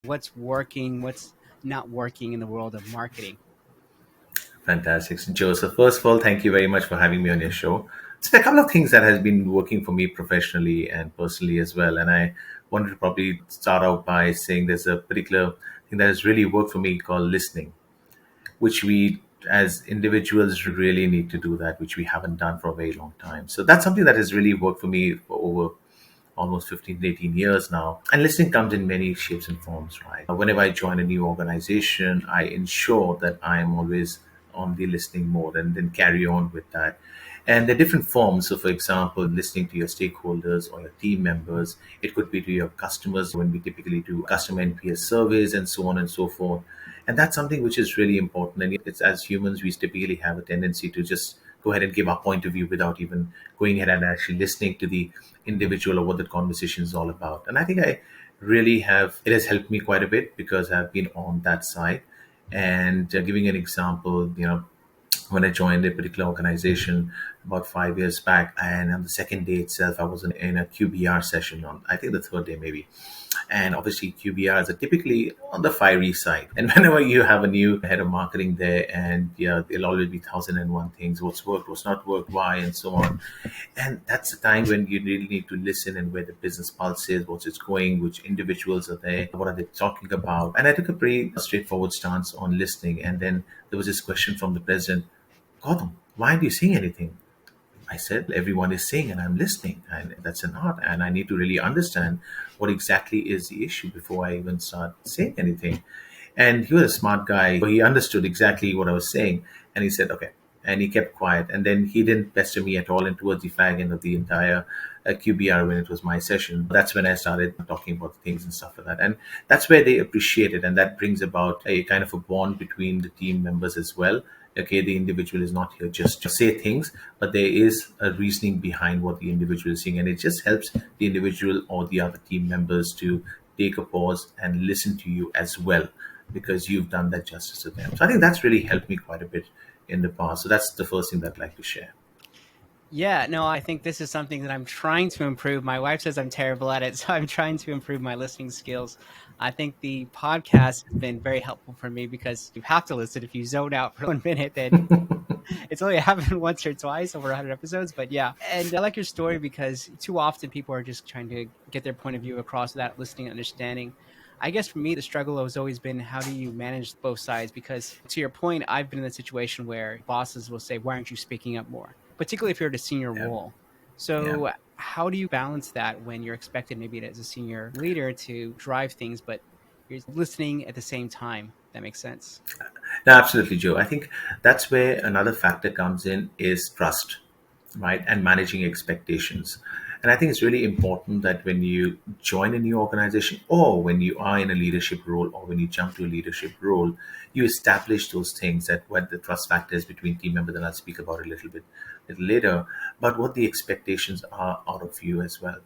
what's working, what's not working in the world of marketing. Fantastic. So, Joe, so first of all, thank you very much for having me on your show. So there are a couple of things that has been working for me professionally and personally as well. And I wanted to probably start out by saying there's a particular thing that has really worked for me called listening, which we as individuals really need to do that, which we haven't done for a very long time. So that's something that has really worked for me for over almost 15 to 18 years now. And listening comes in many shapes and forms, right? Whenever I join a new organization, I ensure that I am always on the listening mode and then carry on with that. And there are different forms. So, for example, listening to your stakeholders or your team members, it could be to your customers when we typically do customer NPS surveys and so on and so forth. And that's something which is really important. And it's as humans, we typically have a tendency to just go ahead and give our point of view without even going ahead and actually listening to the individual or what the conversation is all about. And I think I really have, it has helped me quite a bit because I've been on that side. And giving an example, when I joined a particular organization about 5 years back, and on the second day itself, I was in a QBR session on, I think the third day maybe. And obviously, QBRs are typically on the fiery side. And whenever you have a new head of marketing there, and yeah, there'll always be 1,001 things what's worked, what's not worked, why, and so on. And that's the time when you really need to listen and where the business pulse is, what's it's going, which individuals are there, what are they talking about. And I took a pretty straightforward stance on listening. And then there was this question from the president, Gautam, why aren't you saying anything? I said, everyone is saying, and I'm listening, and that's an art. And I need to really understand what exactly is the issue before I even start saying anything. And he was a smart guy. He understood exactly what I was saying. And he said, okay. And he kept quiet. And then he didn't pester me at all. And towards the fag end of the entire QBR, when it was my session, that's when I started talking about things and stuff like that. And that's where they appreciate it. And that brings about a kind of a bond between the team members as well. Okay, the individual is not here just to say things, but there is a reasoning behind what the individual is saying. And it just helps the individual or the other team members to take a pause and listen to you as well, because you've done that justice to them. So I think that's really helped me quite a bit in the past. So that's the first thing that I'd like to share. Yeah, no, I think this is something that I'm trying to improve. My wife says I'm terrible at it, so I'm trying to improve my listening skills. I think the podcast has been very helpful for me because you have to listen. If you zone out for 1 minute, then it's only happened once or twice over 100 episodes. But yeah, and I like your story because too often people are just trying to get their point of view across without listening and understanding. I guess for me, the struggle has always been how do you manage both sides? Because to your point, I've been in a situation where bosses will say, "Why aren't you speaking up more?" Particularly if you're at a senior Yeah. role. Yeah. So, how do you balance that when you're expected, maybe as a senior leader, to drive things, but you're listening at the same time? That makes sense. No, absolutely, Joe. I think that's where another factor comes in is trust, right? And managing expectations. And I think it's really important that when you join a new organization or when you are in a leadership role or when you jump to a leadership role, you establish those things that what the trust factors between team members, and I'll speak about it a little later, but what the expectations are out of you as well.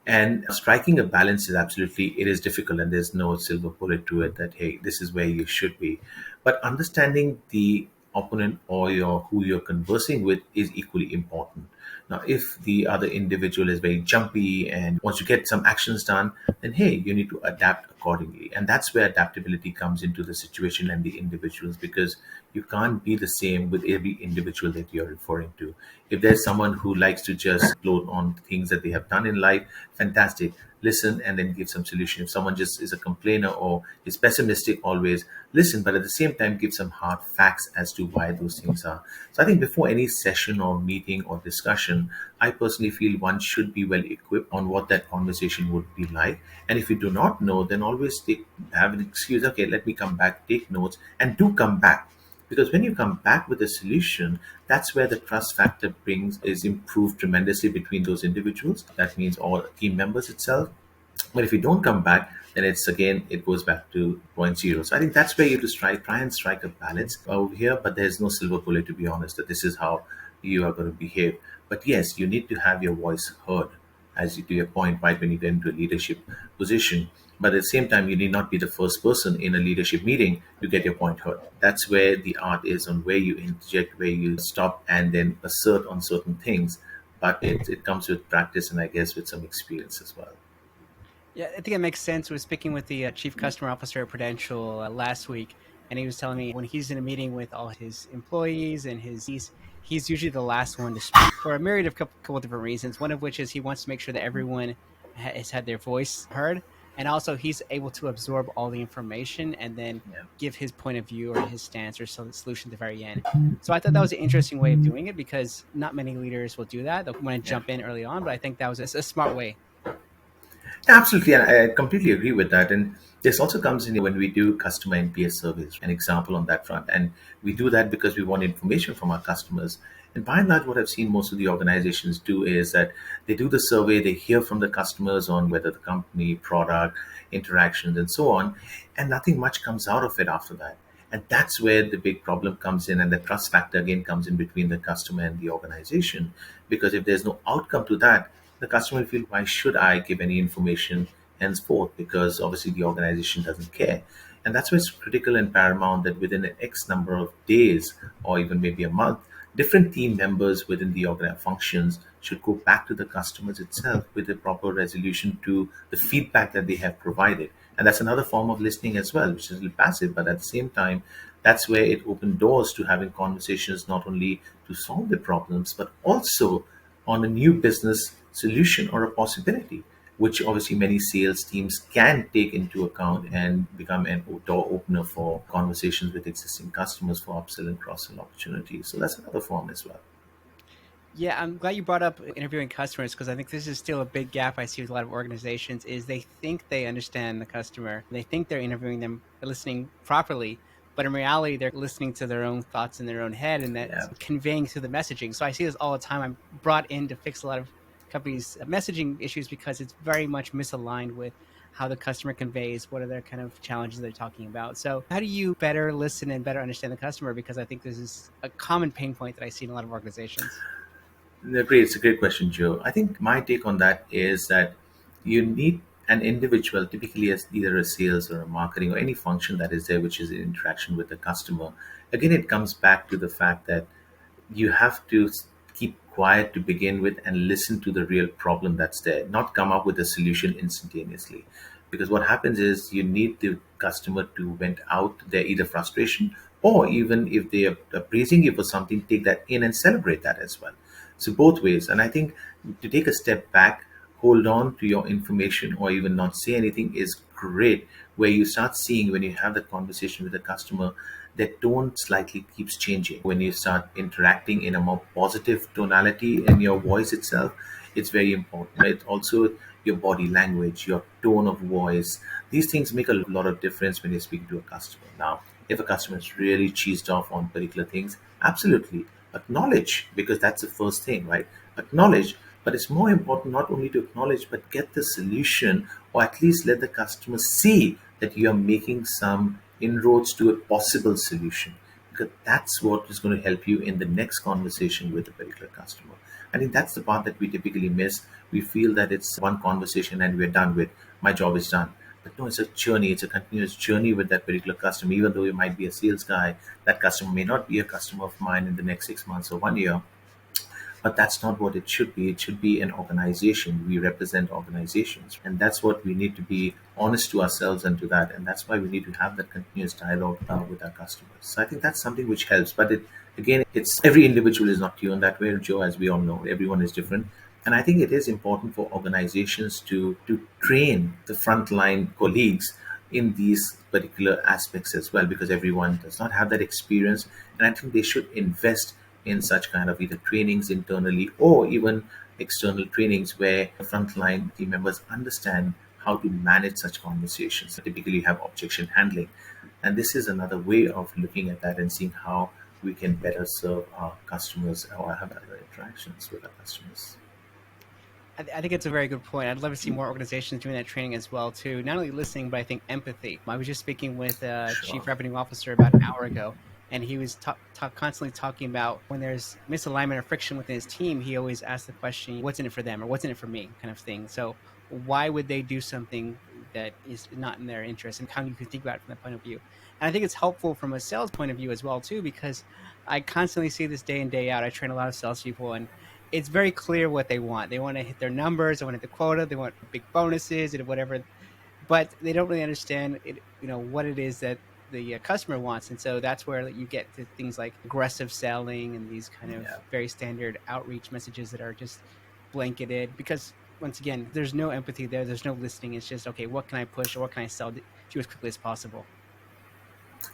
And striking a balance is absolutely, it is difficult and there's no silver bullet to it that, hey, this is where you should be. But understanding the opponent or who you're conversing with is equally important. Now, if the other individual is very jumpy and wants to get some actions done, then hey, you need to adapt accordingly. And that's where adaptability comes into the situation and the individuals, because you can't be the same with every individual that you're referring to. If there's someone who likes to just float on things that they have done in life, fantastic. Listen and then give some solution. If someone just is a complainer or is pessimistic, always listen, but at the same time give some hard facts as to why those things are. So I think before any session or meeting or discussion, I personally feel one should be well equipped on what that conversation would be like. And if you do not know, then always have an excuse. Okay, let me come back, take notes, and do come back, because when you come back with a solution, that's where the trust factor brings is improved tremendously between those individuals. That means all team members itself. But if you don't come back, then it's again, it goes back to point zero. So I think that's where you have to try and strike a balance over here. But there's no silver bullet, to be honest, that this is how you are going to behave. But yes, you need to have your voice heard, as you to your point, right, when you get into a leadership position. But at the same time, you need not be the first person in a leadership meeting to get your point heard. That's where the art is, on where you interject, where you stop and then assert on certain things. But it comes with practice and I guess with some experience as well. Yeah, I think it makes sense. I was speaking with the chief customer officer at Prudential last week, and he was telling me when he's in a meeting with all his employees and he's usually the last one to speak for a myriad of couple different reasons. One of which is he wants to make sure that everyone has had their voice heard, and also he's able to absorb all the information and then Yeah. give his point of view or his stance or solution at the very end. So I thought that was an interesting way of doing it because not many leaders will do that. They'll want to Yeah. jump in early on, but I think that was a smart way. Absolutely, and I completely agree with that. And this also comes in when we do customer NPS surveys, an example on that front. And we do that because we want information from our customers. And by and large, what I've seen most of the organizations do is that they do the survey, they hear from the customers on whether the company, product, interactions, and so on, and nothing much comes out of it after that. And that's where the big problem comes in, and the trust factor again comes in between the customer and the organization. Because if there's no outcome to that, the customer will feel, why should I give any information henceforth? Because obviously the organization doesn't care. And that's why it's critical and paramount that within an X number of days or even maybe a month, different team members within the functions should go back to the customers itself with a proper resolution to the feedback that they have provided. And that's another form of listening as well, which is a little passive, but at the same time, that's where it opened doors to having conversations not only to solve the problems, but also on a new business solution or a possibility, which obviously many sales teams can take into account and become an door opener for conversations with existing customers for upsell and cross sell opportunities. So that's another form as well. Yeah, I'm glad you brought up interviewing customers because I think this is still a big gap I see with a lot of organizations is they think they understand the customer. They think they're interviewing them, listening properly, but in reality they're listening to their own thoughts in their own head and that's Yeah. conveying through the messaging. So I see this all the time. I'm brought in to fix a lot of companies' messaging issues because it's very much misaligned with how the customer conveys what are their kind of challenges they're talking about. So how do you better listen and better understand the customer? Because I think this is a common pain point that I see in a lot of organizations. Great. It's a great question, Joe. I think my take on that is that you need an individual, typically as either a sales or a marketing or any function that is there, which is in interaction with the customer. Again, it comes back to the fact that you have to keep quiet to begin with and listen to the real problem that's there, not come up with a solution instantaneously. Because what happens is you need the customer to vent out their either frustration or even if they are praising you for something, take that in and celebrate that as well. So both ways. And I think to take a step back, hold on to your information or even not say anything is great, where you start seeing when you have that conversation with the customer, their tone slightly keeps changing. When you start interacting in a more positive tonality in your voice itself, it's very important. Right? Also, your body language, your tone of voice, these things make a lot of difference when you're speaking to a customer. Now, if a customer is really cheesed off on particular things, absolutely acknowledge, because that's the first thing, right? Acknowledge, but it's more important not only to acknowledge but get the solution, or at least let the customer see that you are making some inroads to a possible solution, because that's what is going to help you in the next conversation with a particular customer. I think that's the part that we typically miss. We feel that it's one conversation and we're done with, my job is done. But no, it's a journey. It's a continuous journey with that particular customer. Even though you might be a sales guy, that customer may not be a customer of mine in the next 6 months or 1 year. But that's not what it should be. It should be an organization. We represent organizations. And that's what we need to be honest to ourselves and to that. And that's why we need to have that continuous dialogue with our customers. So I think that's something which helps. But again, it's every individual is not tuned that way, Joe, as we all know. Everyone is different. And I think it is important for organizations to train the frontline colleagues in these particular aspects as well, because everyone does not have that experience. And I think they should invest in such kind of either trainings internally or even external trainings where the frontline team members understand how to manage such conversations. Typically, you have objection handling. And this is another way of looking at that and seeing how we can better serve our customers or have other interactions with our customers. I think it's a very good point. I'd love to see more organizations doing that training as well too. Not only listening, but I think empathy. I was just speaking with a Sure. chief revenue officer about an hour ago, and he was constantly talking about when there's misalignment or friction within his team. He always asks the question, "What's in it for them?" or "What's in it for me?" kind of thing. So why would they do something that is not in their interest? And how you can think about it from that point of view. And I think it's helpful from a sales point of view as well too, because I constantly see this day in day out. I train a lot of salespeople, and it's very clear what they want. They want to hit their numbers, they want to hit the quota, they want big bonuses and whatever, but they don't really understand it, what it is that the customer wants. And so that's where you get to things like aggressive selling and these kind of Yeah. very standard outreach messages that are just blanketed, because once again, there's no empathy there, there's no listening. It's just, okay, what can I push or what can I sell to you as quickly as possible?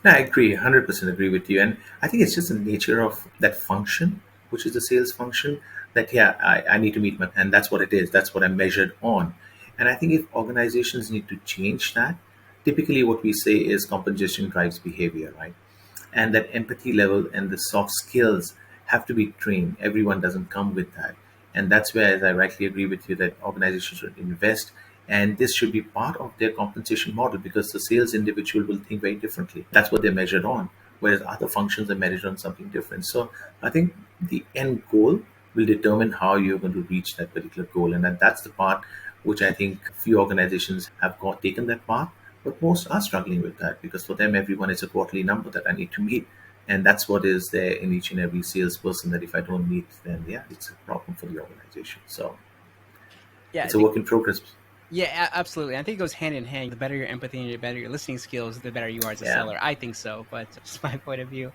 No, I agree, 100% agree with you. And I think it's just the nature of that function, which is the sales function, that, yeah, I need to meet my, and that's what it is. That's what I'm measured on. And I think if organizations need to change that, typically what we say is compensation drives behavior, right? And that empathy level and the soft skills have to be trained. Everyone doesn't come with that. And that's where, as I rightly agree with you, that organizations should invest, and this should be part of their compensation model, because the sales individual will think very differently. That's what they're measured on, whereas other functions are measured on something different. So I think the end goal will determine how you're going to reach that particular goal. And that's the part which I think few organizations have got taken that path, but most are struggling with that, because for them, everyone is a quarterly number that I need to meet. And that's what is there in each and every salesperson, that if I don't meet, then yeah, it's a problem for the organization. So Yeah, I it's a think, work in progress. yeah, absolutely. I think it goes hand in hand. The better your empathy and the better your listening skills, the better you are as a Yeah, seller. I think so, but just my point of view.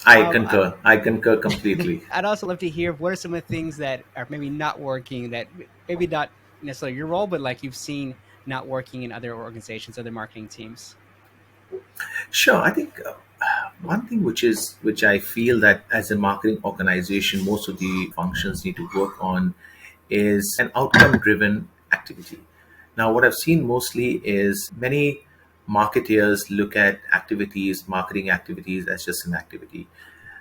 I I, concur. I concur completely. I'd also love to hear what are some of the things that are maybe not working, that maybe not necessarily your role, but like you've seen not working in other organizations, other marketing teams. Sure. I think one thing which I feel that as a marketing organization, most of the functions need to work on is an outcome driven activity. Now, what I've seen mostly is many marketeers look at activities, marketing activities, as just an activity.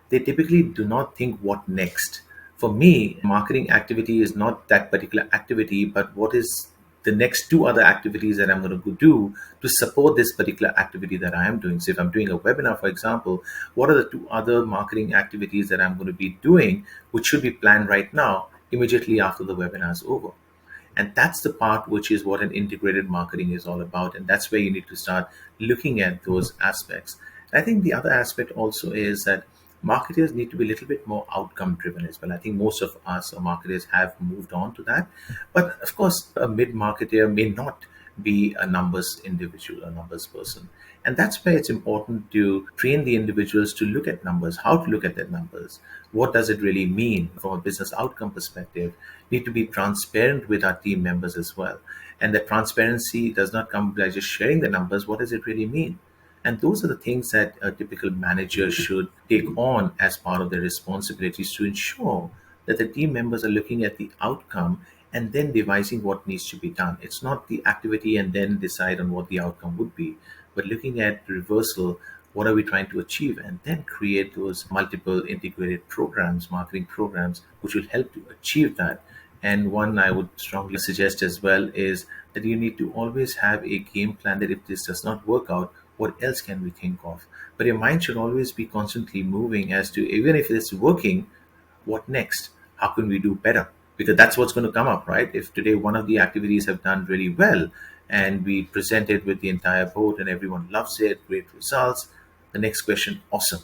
They typically do not think what next. For me, marketing activity is not that particular activity, but what is the next two other activities that I'm going to go do to support this particular activity that I am doing. So if I'm doing a webinar, for example, what are the two other marketing activities that I'm going to be doing, which should be planned right now, immediately after the webinar is over? And that's the part which is what an integrated marketing is all about. And that's where you need to start looking at those aspects. And I think the other aspect also is that marketers need to be a little bit more outcome driven as well. I think most of us or marketers have moved on to that. But of course, a mid marketer may not be a numbers individual, a numbers person. And that's where it's important to train the individuals to look at numbers, how to look at their numbers. What does it really mean from a business outcome perspective? Need to be transparent with our team members as well. And the transparency does not come by just sharing the numbers. What does it really mean? And those are the things that a typical manager should take on as part of their responsibilities, to ensure that the team members are looking at the outcome and then devising what needs to be done. It's not the activity and then decide on what the outcome would be, but looking at the reversal, what are we trying to achieve, and then create those multiple integrated programs, marketing programs, which will help to achieve that. And one I would strongly suggest as well is that you need to always have a game plan, that if this does not work out, what else can we think of? But your mind should always be constantly moving as to, even if it's working, what next? How can we do better? Because that's what's going to come up, right? If today one of the activities have done really well and we present it with the entire board and everyone loves it, great results, the next question, awesome.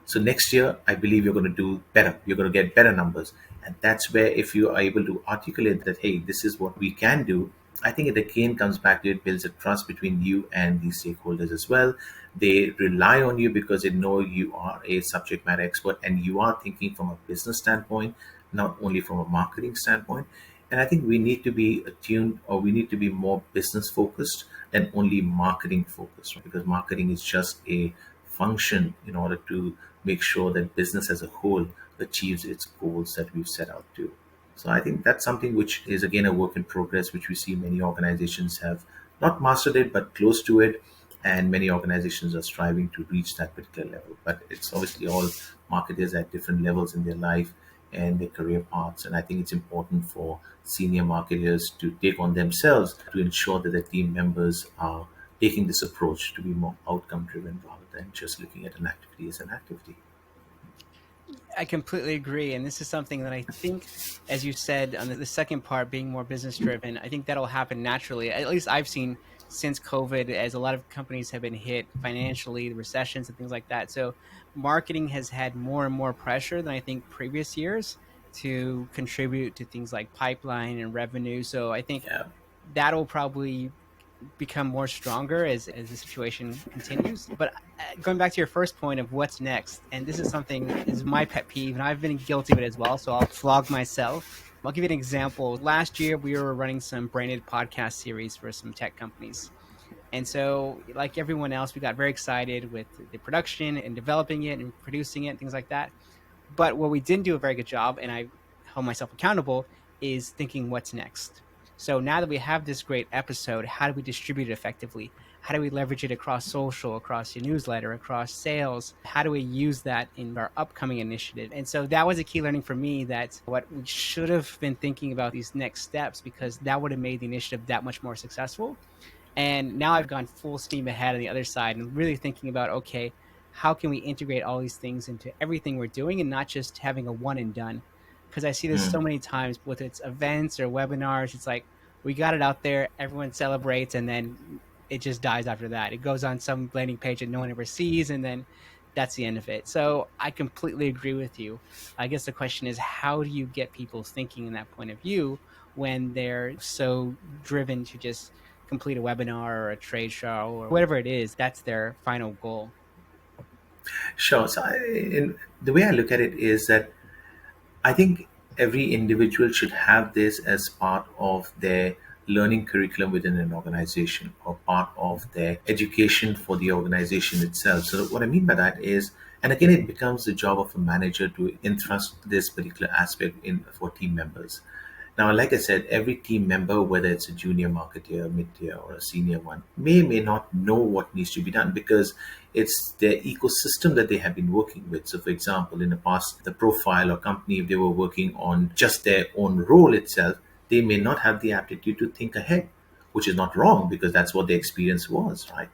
So next year, I believe you're going to do better. You're going to get better numbers. And that's where, if you are able to articulate that, hey, this is what we can do, I think it again comes back to, it builds a trust between you and the stakeholders as well. They rely on you because they know you are a subject matter expert and you are thinking from a business standpoint, not only from a marketing standpoint. And I think we need to be attuned, or we need to be more business focused than only marketing focused, right? Because marketing is just a function in order to make sure that business as a whole achieves its goals that we've set out to. So I think that's something which is again a work in progress, which we see many organizations have not mastered it, but close to it. And many organizations are striving to reach that particular level. But it's obviously all marketers at different levels in their life and their career paths. And I think it's important for senior marketers to take on themselves to ensure that their team members are taking this approach to be more outcome driven rather than just looking at an activity as an activity. I completely agree. And this is something that I think, as you said, on the second part, being more business driven, I think that'll happen naturally. At least I've seen since COVID, as a lot of companies have been hit financially, the recessions and things like that. So marketing has had more and more pressure than I think previous years. to contribute to things like pipeline and revenue. So I think Yeah. that'll probably become more stronger as the situation continues. But going back to your first point of what's next, and this is something is my pet peeve, and I've been guilty of it as well. So I'll flog myself. I'll give you an example. Last year, we were running some branded podcast series for some tech companies. And so, like everyone else, we got very excited with the production and developing it and producing it and things like that. But what we didn't do a very good job, and I hold myself accountable, is thinking what's next. So now that we have this great episode, how do we distribute it effectively? How do we leverage it across social, across your newsletter, across sales? How do we use that in our upcoming initiative? And so that was a key learning for me, that what we should have been thinking about these next steps, because that would have made the initiative that much more successful. And now I've gone full steam ahead on the other side and really thinking about, okay, how can we integrate all these things into everything we're doing and not just having a one and done? Because I see this Mm. so many times with its events or webinars. It's like we got it out there, everyone celebrates, and then it just dies after that. It goes on some landing page that no one ever sees, and then that's the end of it. So I completely agree with you. I guess the question is, how do you get people thinking in that point of view when they're so driven to just complete a webinar or a trade show or whatever it is? That's their final goal. Sure. So the way I look at it is that I think every individual should have this as part of their learning curriculum within an organization or part of their education for the organization itself. So, what I mean by that is, and again, it becomes the job of a manager to entrust this particular aspect in for team members. Now, like I said, every team member, whether it's a junior marketeer, mid-tier, or a senior one, may not know what needs to be done because it's their ecosystem that they have been working with. So, for example, in the past, the profile or company, if they were working on just their own role itself, they may not have the aptitude to think ahead, which is not wrong because that's what the experience was, right?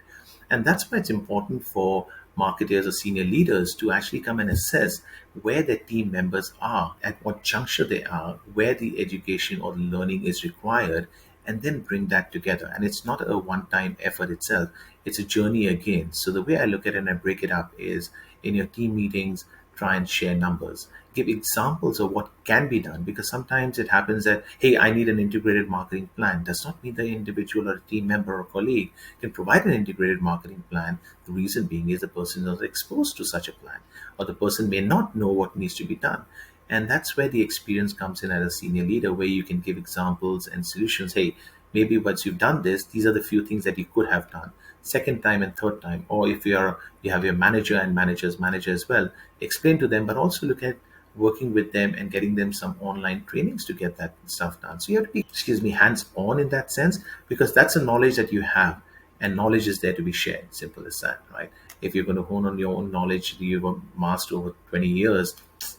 And that's why it's important for marketers or senior leaders to actually come and assess where their team members are, at what juncture they are, where the education or the learning is required, and then bring that together. And it's not a one time effort itself, it's a journey again. So the way I look at it and I break it up is in your team meetings, try and share numbers. Give examples of what can be done because sometimes it happens that, hey, I need an integrated marketing plan. Does not mean the individual or team member or colleague can provide an integrated marketing plan. The reason being is the person is not exposed to such a plan or the person may not know what needs to be done. And that's where the experience comes in as a senior leader, where you can give examples and solutions. Hey, maybe once you've done this, these are the few things that you could have done. Second time and third time, or if you have your manager and manager's manager as well, explain to them, but also look at working with them and getting them some online trainings to get that stuff done. So you have to be, excuse me, hands on in that sense because that's a knowledge that you have and knowledge is there to be shared. Simple as that, right? If you're going to hone on your own knowledge that you've amassed over 20 years,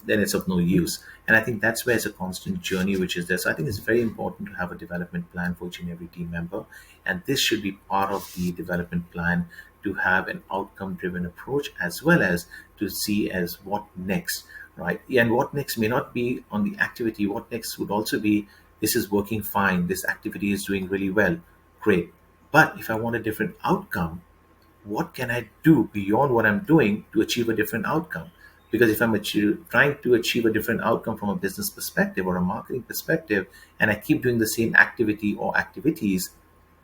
then it's of no use. And I think that's where it's a constant journey which is there. So I think it's very important to have a development plan for each and every team member. And this should be part of the development plan to have an outcome driven approach as well as to see as what next, right? And what next may not be on the activity. What next would also be, this is working fine. This activity is doing really well. Great. But if I want a different outcome, what can I do beyond what I'm doing to achieve a different outcome? Because if I'm trying to achieve a different outcome from a business perspective or a marketing perspective, and I keep doing the same activity or activities,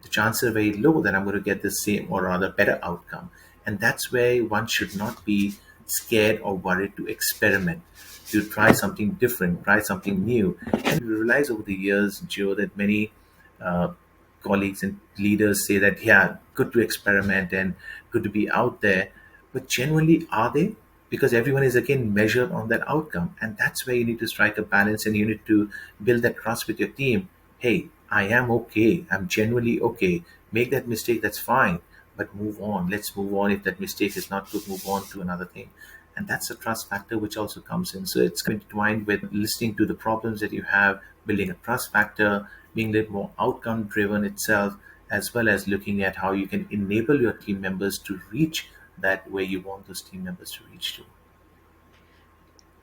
the chances are very low that I'm going to get the same or rather better outcome. And that's where one should not be scared or worried to experiment, to try something different, try something new. And we realize over the years, Joe, that many uh, colleagues and leaders say that, yeah, good to experiment and good to be out there. But genuinely, are they? Because everyone is again measured on that outcome. And that's where you need to strike a balance and you need to build that trust with your team. Hey, I am okay. I'm genuinely okay. Make that mistake, that's fine. But move on. Let's move on. If that mistake is not good, move on to another thing. And that's a trust factor which also comes in. So it's intertwined with listening to the problems that you have, building a trust factor, being a little more outcome driven itself, as well as looking at how you can enable your team members to reach that where you want those team members to reach to.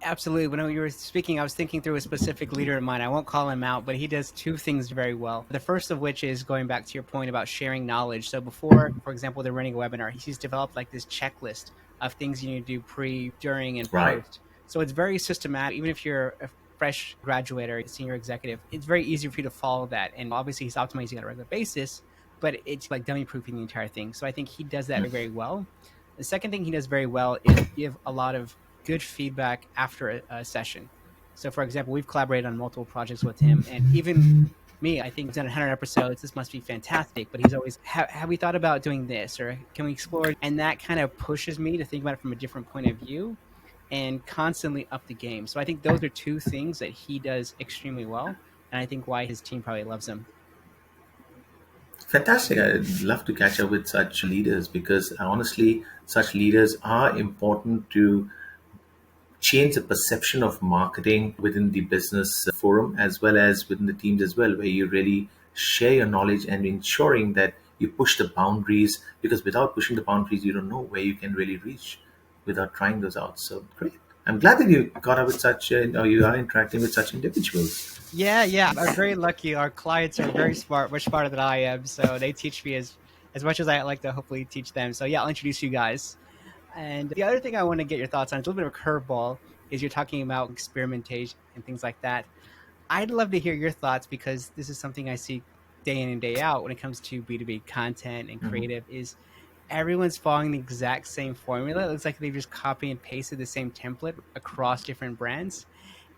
Absolutely. When you were speaking, I was thinking through a specific leader of mine. I won't call him out, but he does two things very well. The first of which is going back to your point about sharing knowledge. So before, for example, they're running a webinar, he's developed like this checklist of things you need to do pre, during, and Right. post. So it's very systematic. Even if you're fresh graduate or senior executive, it's very easy for you to follow that. And obviously, he's optimizing on a regular basis, but it's like dummy proofing the entire thing. So I think he does that very well. The second thing he does very well is give a lot of good feedback after a session. So, for example, we've collaborated on multiple projects with him, and even me, I think we've done 100 episodes. This must be fantastic. But he's always, have we thought about doing this, or can we explore? And that kind of pushes me to think about it from a different point of view and constantly up the game. So I think those are two things that he does extremely well, and I think why his team probably loves him. Fantastic. I'd love to catch up with such leaders because honestly, such leaders are important to change the perception of marketing within the business forum as well as within the teams as well, where you really share your knowledge and ensuring that you push the boundaries, because without pushing the boundaries, you don't know where you can really reach without trying those out. So great. I'm glad that you got up with such, or you are interacting with such individuals. Yeah, yeah. I'm very lucky. Our clients are very smart, much smarter than I am. So they teach me as much as I like to hopefully teach them. So yeah, I'll introduce you guys. And the other thing I want to get your thoughts on, it's a little bit of a curveball, is you're talking about experimentation and things like that. I'd love to hear your thoughts because this is something I see day in and day out when it comes to B2B content and Mhm. creative is everyone's following the exact same formula. It looks like they've just copy and pasted the same template across different brands.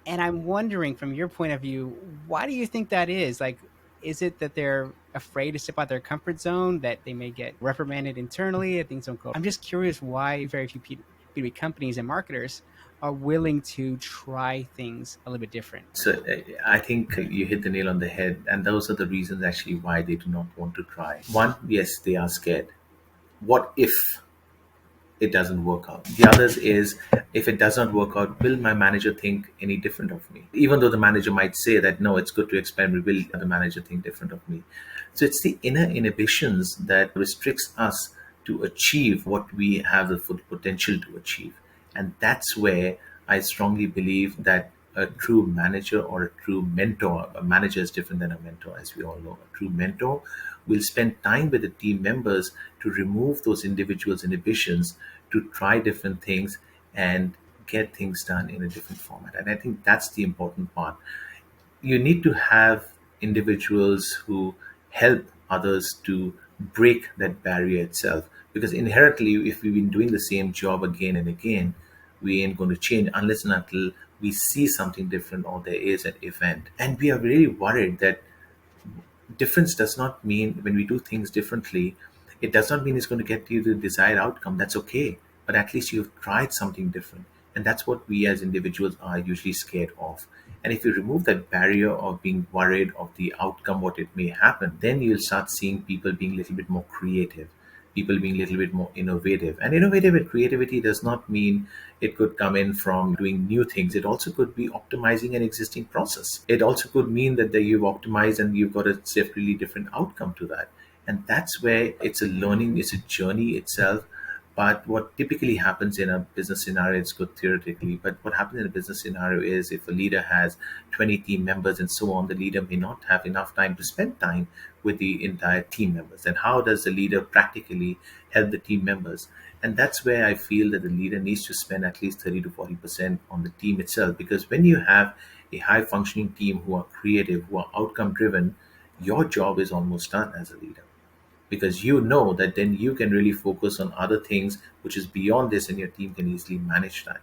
And I'm wondering from your point of view, why do you think that is? Like, is it that they're afraid to step out their comfort zone, that they may get reprimanded internally if things don't go? I'm just curious why very few B2B companies and marketers are willing to try things a little bit different. So I think you hit the nail on the head, and those are the reasons actually why they do not want to try. One, yes, they are scared. What if it doesn't work out? The others is, if it does not work out, will my manager think any different of me? Even though the manager might say that no, it's good to experiment, will the manager think different of me? So it's the inner inhibitions that restricts us to achieve what we have the full potential to achieve. And that's where I strongly believe that a true manager or a true mentor, a manager is different than a mentor, as we all know. A true mentor will spend time with the team members to remove those individuals' inhibitions, to try different things and get things done in a different format. And I think that's the important part. You need to have individuals who help others to break that barrier itself, because inherently, if we've been doing the same job again and again, we ain't going to change unless and until we see something different or there is an event. And we are really worried that difference does not mean, when we do things differently, it does not mean it's going to get you the desired outcome. That's okay, but at least you've tried something different. And that's what we as individuals are usually scared of. And if you remove that barrier of being worried of the outcome, what it may happen, then you'll start seeing people being a little bit more creative, people being a little bit more innovative. And innovative and creativity does not mean it could come in from doing new things. It also could be optimizing an existing process. It also could mean that you've optimized and you've got a separately different outcome to that. And that's where it's a learning, it's a journey itself. But what typically happens in a business scenario, it's good theoretically, but what happens in a business scenario is, if a leader has 20 team members and so on, the leader may not have enough time to spend time with the entire team members. And how does the leader practically help the team members? And that's where I feel that the leader needs to spend at least 30 to 40% on the team itself. Because when you have a high functioning team who are creative, who are outcome driven, your job is almost done as a leader, because you know that then you can really focus on other things which is beyond this, and your team can easily manage that.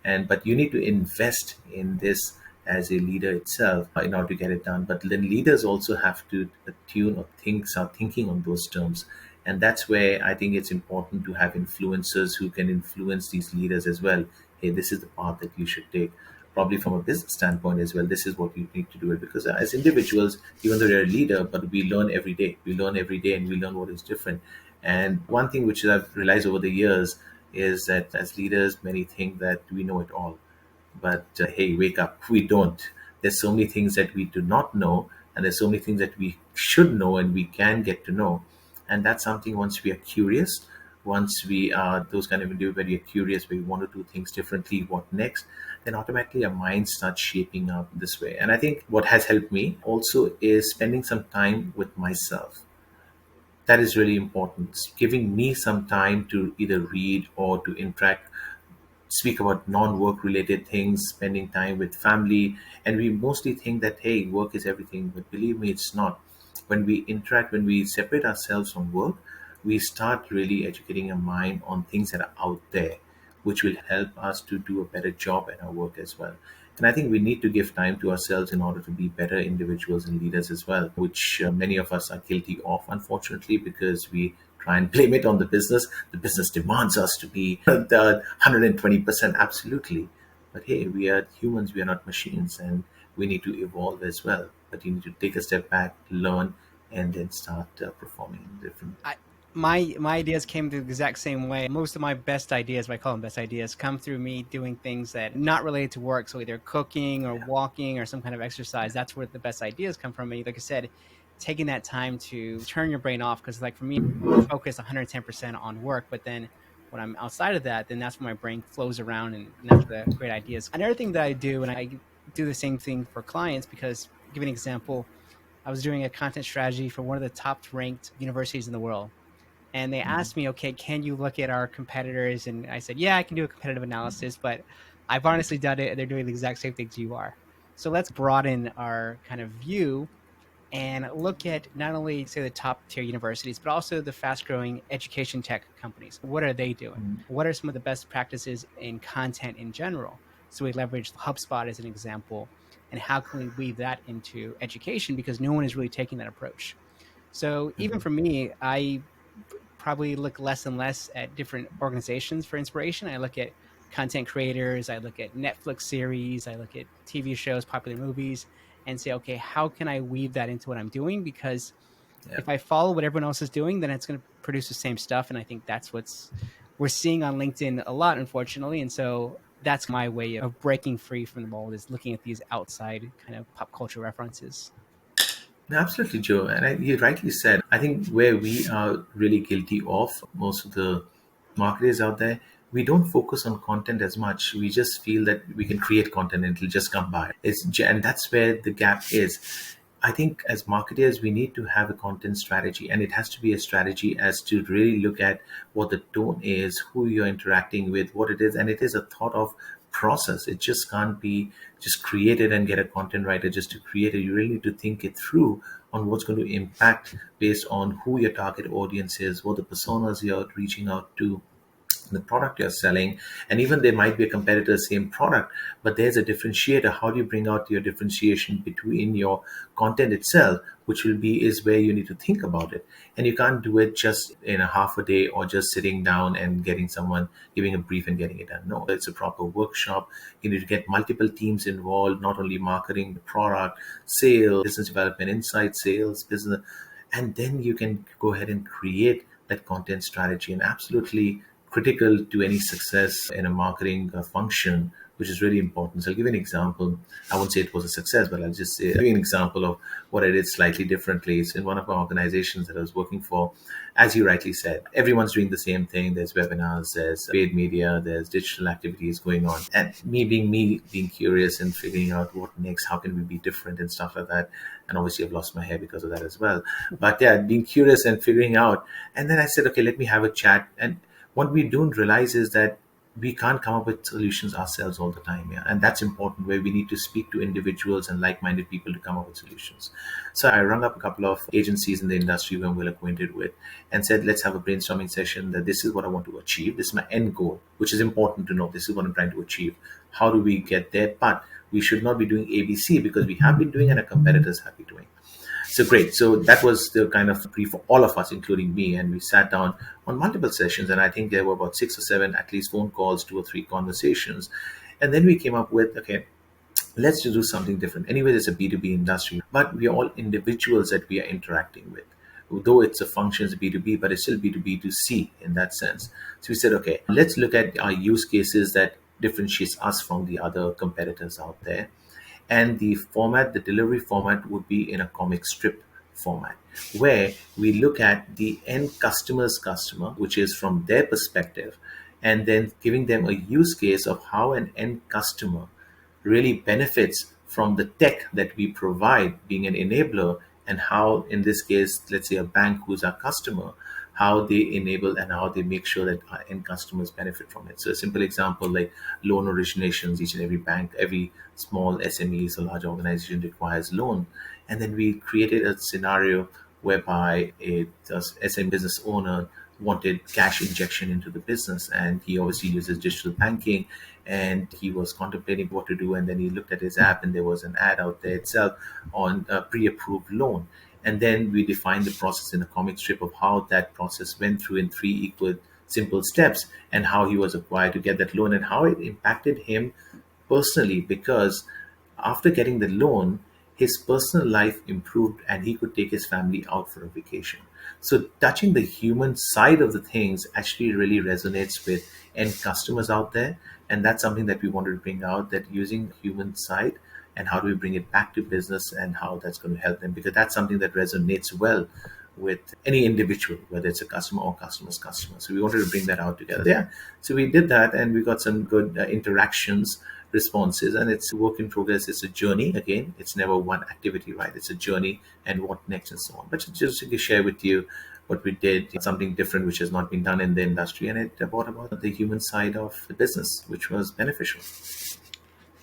And but you need to invest in this as a leader itself in order to get it done. But then leaders also have to attune or think, start thinking on those terms. And that's where I think it's important to have influencers who can influence these leaders as well. Hey, this is the path that you should take. Probably from a business standpoint as well, this is what you need to do it. Because as individuals, even though you're a leader, but we learn every day. We learn every day, and we learn what is different. And one thing which I've realized over the years is that as leaders, many think that we know it all. But hey, wake up. We don't. There's so many things that we do not know, and there's so many things that we should know and we can get to know. And that's something, once we are curious, once we are those kind of individuals where we are curious, where we want to do things differently, what next, then automatically our mind starts shaping up this way. And I think what has helped me also is spending some time with myself. That is really important. Giving me some time to either read or to interact speak about non-work related things, spending time with family, and we mostly think that hey, work is everything. But believe me, it's not. When we interact, when we separate ourselves from work, we start really educating our mind on things that are out there, which will help us to do a better job at our work as well. And I think we need to give time to ourselves in order to be better individuals and leaders as well, which many of us are guilty of, unfortunately, because we try and blame it on the business. The business demands us to be the 120% absolutely. But hey, we are humans, we are not machines, and we need to evolve as well. But you need to take a step back, learn, and then start performing in different. I my ideas came the exact same way. Most of my best ideas, if I call them best ideas, come through me doing things that not related to work. So either cooking or walking or some kind of exercise. That's where the best ideas come from. And like I said, taking that time to turn your brain off, because like for me, I focus 110% on work, but then when I'm outside of that, then that's when my brain flows around, and that's where the great ideas. Another thing that I do, and I do the same thing for clients, because give an example, I was doing a content strategy for one of the top ranked universities in the world. And they asked me, okay, can you look at our competitors? And I said, yeah, I can do a competitive analysis, but I've honestly done it and they're doing the exact same things you are. So let's broaden our kind of view and look at not only say the top tier universities, but also the fast growing education tech companies. What are they doing? What are some of the best practices in content in general? So we leverage HubSpot as an example. And how can we weave that into education? Because no one is really taking that approach. So even for me, I probably look less and less at different organizations for inspiration. I look at content creators, I look at Netflix series, I look at TV shows, popular movies, and say, okay, how can I weave that into what I'm doing? Because Yeah. if I follow what everyone else is doing, then it's going to produce the same stuff. And I think that's what's we're seeing on LinkedIn a lot, unfortunately. And so that's my way of breaking free from the mold, is looking at these outside kind of pop culture references. No, absolutely, Joe. And you rightly said, I think where we are really guilty of, most of the marketers out there, we don't focus on content as much. We just feel that we can create content and it'll just come by. And that's where the gap is. I think as marketers, we need to have a content strategy, and it has to be a strategy as to really look at what the tone is, who you're interacting with, what it is, and it is a thought of process. It just can't be just create it and get a content writer just to create it. You really need to think it through on what's going to impact based on who your target audience is, what the personas you're reaching out to, the product you're selling, and even there might be a competitor same product, but there's a differentiator. How do you bring out your differentiation between your content itself, which will be is where you need to think about it. And you can't do it just in a half a day or just sitting down and getting someone giving a brief and getting it done. No, it's a proper workshop. You need to get multiple teams involved, not only marketing, the product, sales, business development, inside sales, business, and then you can go ahead and create that content strategy. And absolutely critical to any success in a marketing function, which is really important. So I'll give you an example. I won't say it was a success, but I'll just give you an example of what I did slightly differently. It's in one of my organizations that I was working for. As you rightly said, everyone's doing the same thing. There's webinars, there's paid media, there's digital activities going on. And me being curious and figuring out what next, how can we be different and stuff like that. And obviously I've lost my hair because of that as well. But yeah, being curious and figuring out. And then I said, okay, let me have a chat. And what we don't realize is that we can't come up with solutions ourselves all the time. Yeah, and that's important, where we need to speak to individuals and like-minded people to come up with solutions. So I rung up a couple of agencies in the industry who I'm well acquainted with and said, let's have a brainstorming session, that this is what I want to achieve, this is my end goal, which is important to know. This is what I'm trying to achieve. How do we get there? But we should not be doing ABC, because we have been doing and our competitors have been doing. So great. So that was the kind of brief for all of us, including me. And we sat down on multiple sessions. And I think there were about 6 or 7, at least phone calls, 2 or 3 conversations. And then we came up with, okay, let's just do something different. Anyway, it's a B2B industry, but we are all individuals that we are interacting with. Though it's a functions B2B, but it's still B2B2C in that sense. So we said, okay, let's look at our use cases that differentiates us from the other competitors out there. And the format, the delivery format, would be in a comic strip format, where we look at the end customer's customer, which is from their perspective, and then giving them a use case of how an end customer really benefits from the tech that we provide, being an enabler, and how, in this case, let's say a bank who's our customer, how they enable and how they make sure that our end customers benefit from it. So a simple example like loan originations, each and every bank, every small SMEs or large organization requires loan. And then we created a scenario whereby a SME business owner wanted cash injection into the business, and he obviously uses digital banking, and he was contemplating what to do, and then he looked at his app and there was an ad out there itself on a pre-approved loan. And then we defined the process in a comic strip of how that process went through in three equal simple steps, and how he was required to get that loan and how it impacted him personally, because after getting the loan, his personal life improved and he could take his family out for a vacation. So, touching the human side of the things actually really resonates with end customers out there. And that's something that we wanted to bring out, that using human side and how do we bring it back to business and how that's going to help them, because that's something that resonates well with any individual, whether it's a customer or customer's customer. So we wanted to bring that out together. Yeah. So we did that and we got some good interactions, responses, and it's a work in progress. It's a journey. Again, it's never one activity, right? It's a journey and what next and so on. But just to share with you what we did, something different which has not been done in the industry, and it brought about the human side of the business, which was beneficial.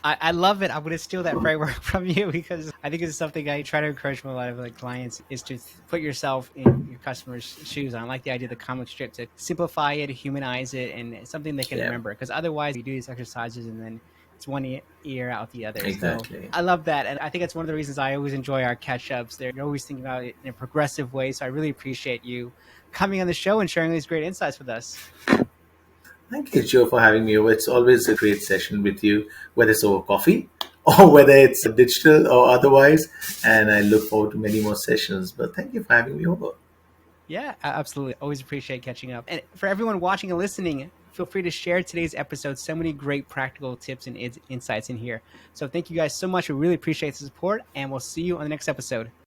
I love it. I'm going to steal that framework from you because I think it's something I try to encourage from a lot of like clients is to put yourself in your customer's shoes. I like the idea of the comic strip to simplify it, humanize it, and it's something they can Yeah, remember. Because otherwise, you do these exercises and then it's one ear out the other. So exactly. I love that, and I think it's one of the reasons I always enjoy our catch ups. You're always thinking about it in a progressive way. So I really appreciate you coming on the show and sharing these great insights with us. Thank you, Joe, for having me over. It's always a great session with you, whether it's over coffee or whether it's digital or otherwise. And I look forward to many more sessions. But thank you for having me over. Yeah, absolutely. Always appreciate catching up. And for everyone watching and listening, feel free to share today's episode. So many great practical tips and insights in here. So thank you guys so much. We really appreciate the support, and we'll see you on the next episode.